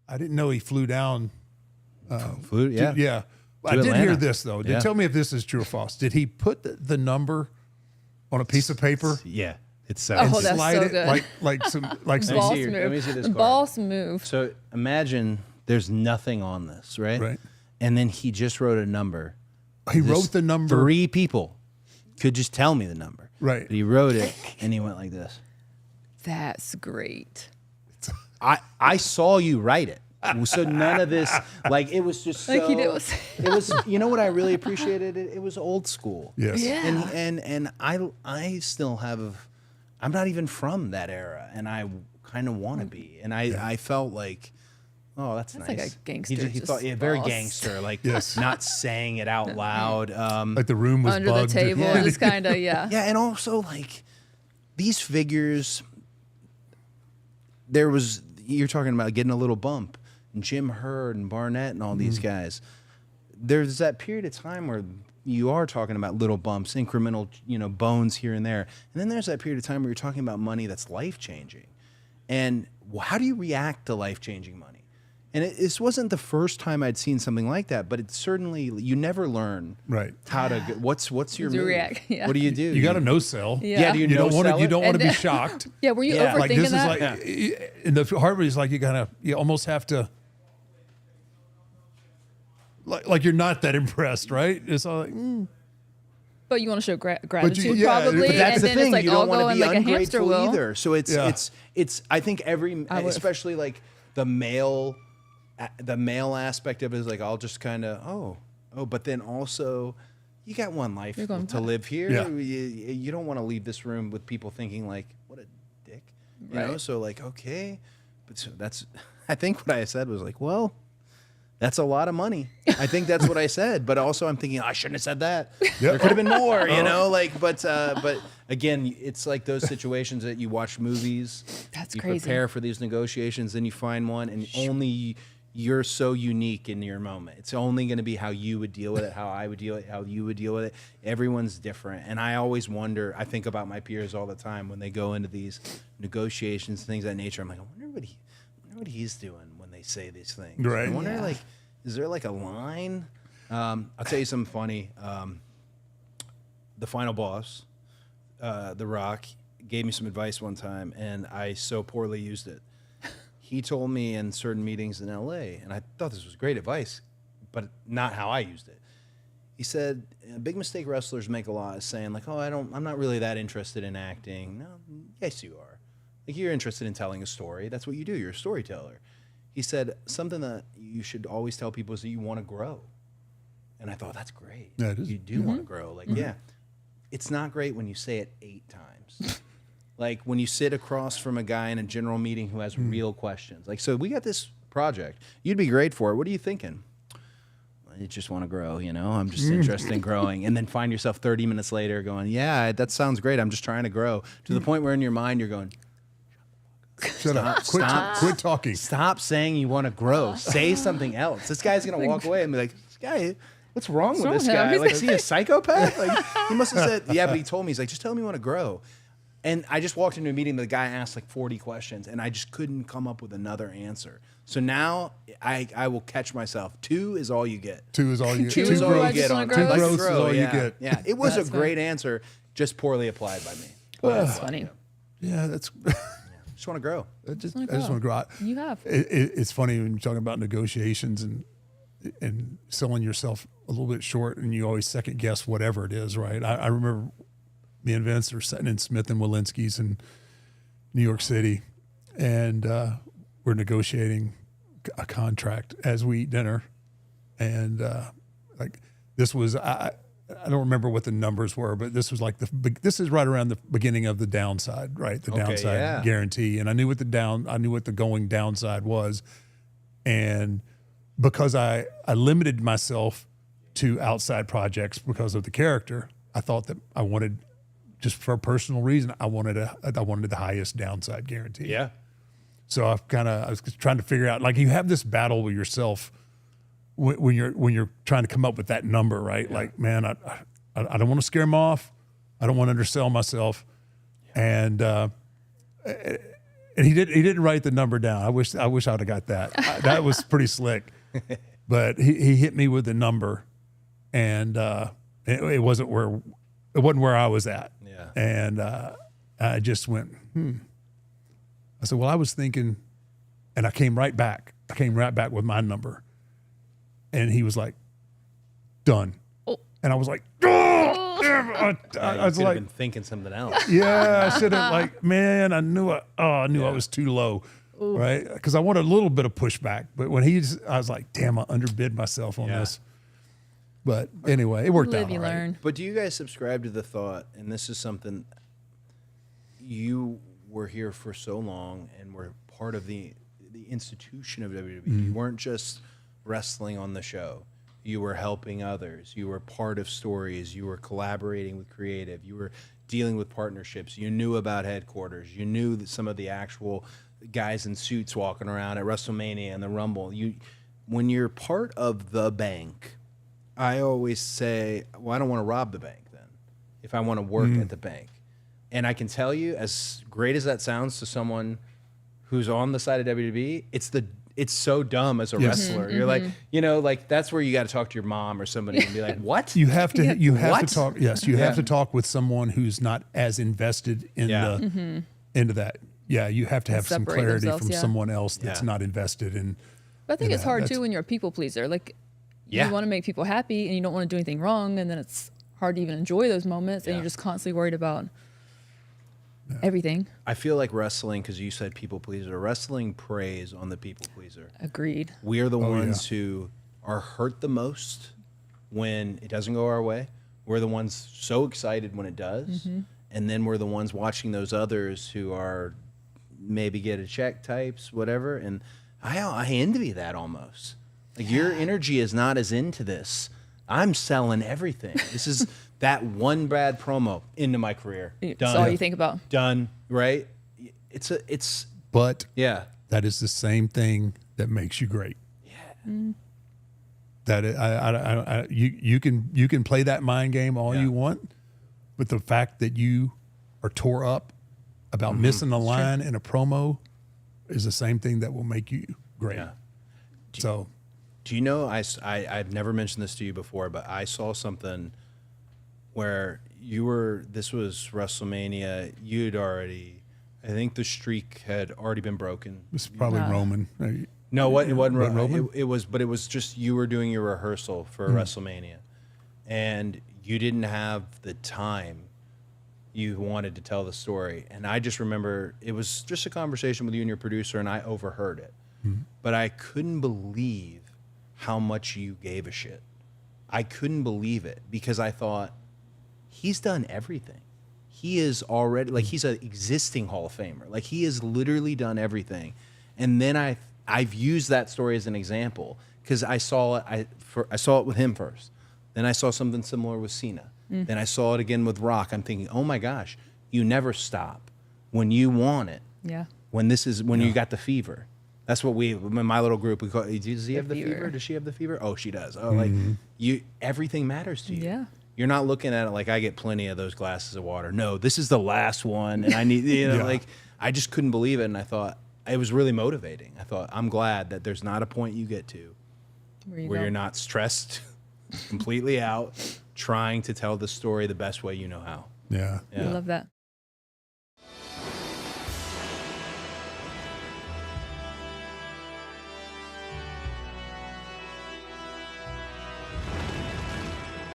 I didn't know he flew down. Yeah. Yeah. I did hear this though. Tell me if this is true or false. Did he put the number on a piece of paper? Yeah. It's so Oh, that's slide so it good. like some Boss Let me move. see this card. Boss move. So imagine there's nothing on this, right? Right. And then he just wrote a number. he wrote the number. 3 people could just tell me the number. Right. But he wrote it and he went like this. That's great. I saw you write it. So none of this, like, it was just so, Like he did. it was, you know what I really appreciated? It was old school. Yes. Yeah. And I still have, I'm not even from that era, and I kind of want to be. And I felt like, oh, that's nice. like a gangster, He just thought, very boss. gangster, like Yes. not saying it out loud. Like the room was Under bugged. the table, Yeah. just kind of, yeah. Yeah, and also like these figures, you're talking about getting a little bump, and Jim Hurd and Barnett and all these guys. There's that period of time where you are talking about little bumps, incremental, bones here and there. And then there's that period of time where you're talking about money that's life-changing. And how do you react to life-changing money? And this wasn't the first time I'd seen something like that, but it's certainly, you never learn Right. how to, what's your To move? react, yeah. What do you do? You got to no sell. Yeah. Do you You don't want to. no-sell You it? don't want to be And- shocked. Yeah, were you Yeah. overthinking Like this that? is like, in the hard way is like you almost have to. Like you're not that impressed, right? It's all like, But you want to show gratitude, yeah, probably, but That's and the then thing. it's like You all don't want to going be like a hamster ungrateful wheel. either. So Yeah. it's. I think every, I would've- especially like the male aspect of it is like, I'll just kind of oh, but then also you got one life You're going to back. live here. Yeah. You don't want to leave this room with people thinking like, what a dick, you know. Right. So like, okay, but so that's. I think what I said was like, well. That's a lot of money. I think that's what I said, but also I'm thinking I shouldn't have said that. There could have been more, like. But again, it's like those situations that you watch movies. That's you crazy. prepare for these negotiations, then you find one, and only you're so unique in your moment. It's only going to be how you would deal with it, how I would deal with it, how you would deal with it. Everyone's different, and I always wonder. I think about my peers all the time when they go into these negotiations, things of that nature. I'm like, I wonder what he's doing when they say these things. Right. I wonder, Yeah. like, is there like a line? I'll tell you something funny. The final boss, The Rock, gave me some advice one time, and I so poorly used it. He told me in certain meetings in LA, and I thought this was great advice, but not how I used it. He said, a big mistake wrestlers make a lot is saying like, oh, I'm not really that interested in acting. No, yes, you are. Like, you're interested in telling a story. That's what you do. You're a storyteller. He said, something that you should always tell people is that you want to grow. And I thought, that's great. Yeah, it is. You do want to grow. Like, yeah. It's not great when you say it 8 times. Like, when you sit across from a guy in a general meeting who has real questions. Like, so we got this project. You'd be great for it. What are you thinking? I just want to grow, I'm just interested in growing. And then find yourself 30 minutes later going, yeah, that sounds great. I'm just trying to grow. To the point where in your mind you're going, shut up. Quit talking. stop saying you want to grow. Say something else. This guy's going to walk away and be like, this guy, what's wrong with wrong this with him? guy? He's Like, is he a psychopath? Like, he must have said, yeah, but he told me, he's like, just tell me you want to grow. And I just walked into a meeting, the guy asked like 40 questions, and I just couldn't come up with another answer. So now I will catch myself. 2 is all you get. 2 is all you get. 2 is all I you just get wanna on grow. I'd like to Two growths is grow, all you yeah. get. Yeah, it was a That's great answer, just poorly applied by me. That's funny. Yeah, that's. Just want to grow. I just wanna want to grow. You have. It's funny when you're talking about negotiations and selling yourself a little bit short, and you always second guess whatever it is, right? I remember me and Vince are sitting in Smith and Walensky's in New York City, and we're negotiating a contract as we eat dinner, and like this was I don't remember what the numbers were, but this was like this is right around the beginning of the downside, right? The downside guarantee, and I knew what the going downside was, and because I limited myself to outside projects because of the character, I thought that I wanted, just for a personal reason, I wanted the highest downside guarantee. Yeah. So I was trying to figure out, like, you have this battle with yourself when you're trying to come up with that number, right? Yeah. Like, man, I don't want to scare them off. I don't want to undersell myself. And And he didn't write the number down. I wish I'd have got that. That was pretty slick. But he hit me with the number, and it wasn't where I was at. Yeah. And I just went, I said, well, I was thinking, and I came right back. I came right back with my number. And he was like, done. Oh. And I was like, oh, damn. I was like, been thinking something else. yeah, I should have, like, man, I knew I was too low. Ooh. Right? Because I wanted a little bit of pushback. But when I was like, damn, I underbid myself on this. But anyway, it worked Live, out you all right. learn. But do you guys subscribe to the thought, and this is something you were here for so long and were part of the institution of WWE. You weren't just wrestling on the show. You were helping others. You were part of stories. You were collaborating with creative. You were dealing with partnerships. You knew about headquarters. You knew that some of the actual guys in suits walking around at WrestleMania and the Rumble. When you're part of the bank, I always say, well, I don't want to rob the bank then if I want to work at the bank. And I can tell you, as great as that sounds to someone who's on the side of WWE, it's so dumb as a wrestler. You're like, like that's where you got to talk to your mom or somebody and be like, what? You have to What? to talk. Yes, you have to talk with someone who's not as invested in into that. Yeah, you have to have some separate clarity themselves, from yeah. someone else that's not invested in. But I think you it's know, hard that's- too when you're a people pleaser. Like, Yeah. you want to make people happy and you don't want to do anything wrong, and then it's hard to even enjoy those moments, and you're just constantly worried about everything. I feel like wrestling, because you said people pleaser, wrestling preys on the people pleaser. Agreed. We are the ones who are hurt the most when it doesn't go our way. We're the ones so excited when it does. And then we're the ones watching those others who are maybe get a check types, whatever. And I envy that almost. Like, your energy is not as into this. I'm selling everything. This is that one bad promo into my career. That's Done. all you think about. Done. Right? It's But yeah. that is the same thing that makes you great. That you can play that mind game all you want, but the fact that you are tore up about missing a line in a promo is the same thing that will make you great. Yeah. So Do you know, I've never mentioned this to you before, but I saw something where this was WrestleMania, I think the streak had already been broken. it's probably Wow. Roman. No, it wasn't Wasn't Roman. Roman? It was just you were doing your rehearsal for WrestleMania, and you didn't have the time you wanted to tell the story. And I just remember it was just a conversation with you and your producer, and I overheard it. But I couldn't believe how much you gave a shit. I couldn't believe it, because I thought, he's done everything. He is already, like, he's an existing Hall of Famer. Like, he has literally done everything. And then I've used that story as an example, because I saw it with him first. Then I saw something similar with Cena. Then I saw it again with Rock. I'm thinking, oh my gosh, you never stop when you want it. Yeah. When you got the fever. That's what in my little group, we call it. Does he have the fever? Does she have the fever? Oh, she does. Oh, like everything matters to you. Yeah. You're not looking at it like, I get plenty of those glasses of water. No, this is the last one, and I need, like, I just couldn't believe it. And I thought, it was really motivating. I thought, I'm glad that there's not a point you get to where you're not stressed completely out, trying to tell the story the best way you know how. Yeah. I love that.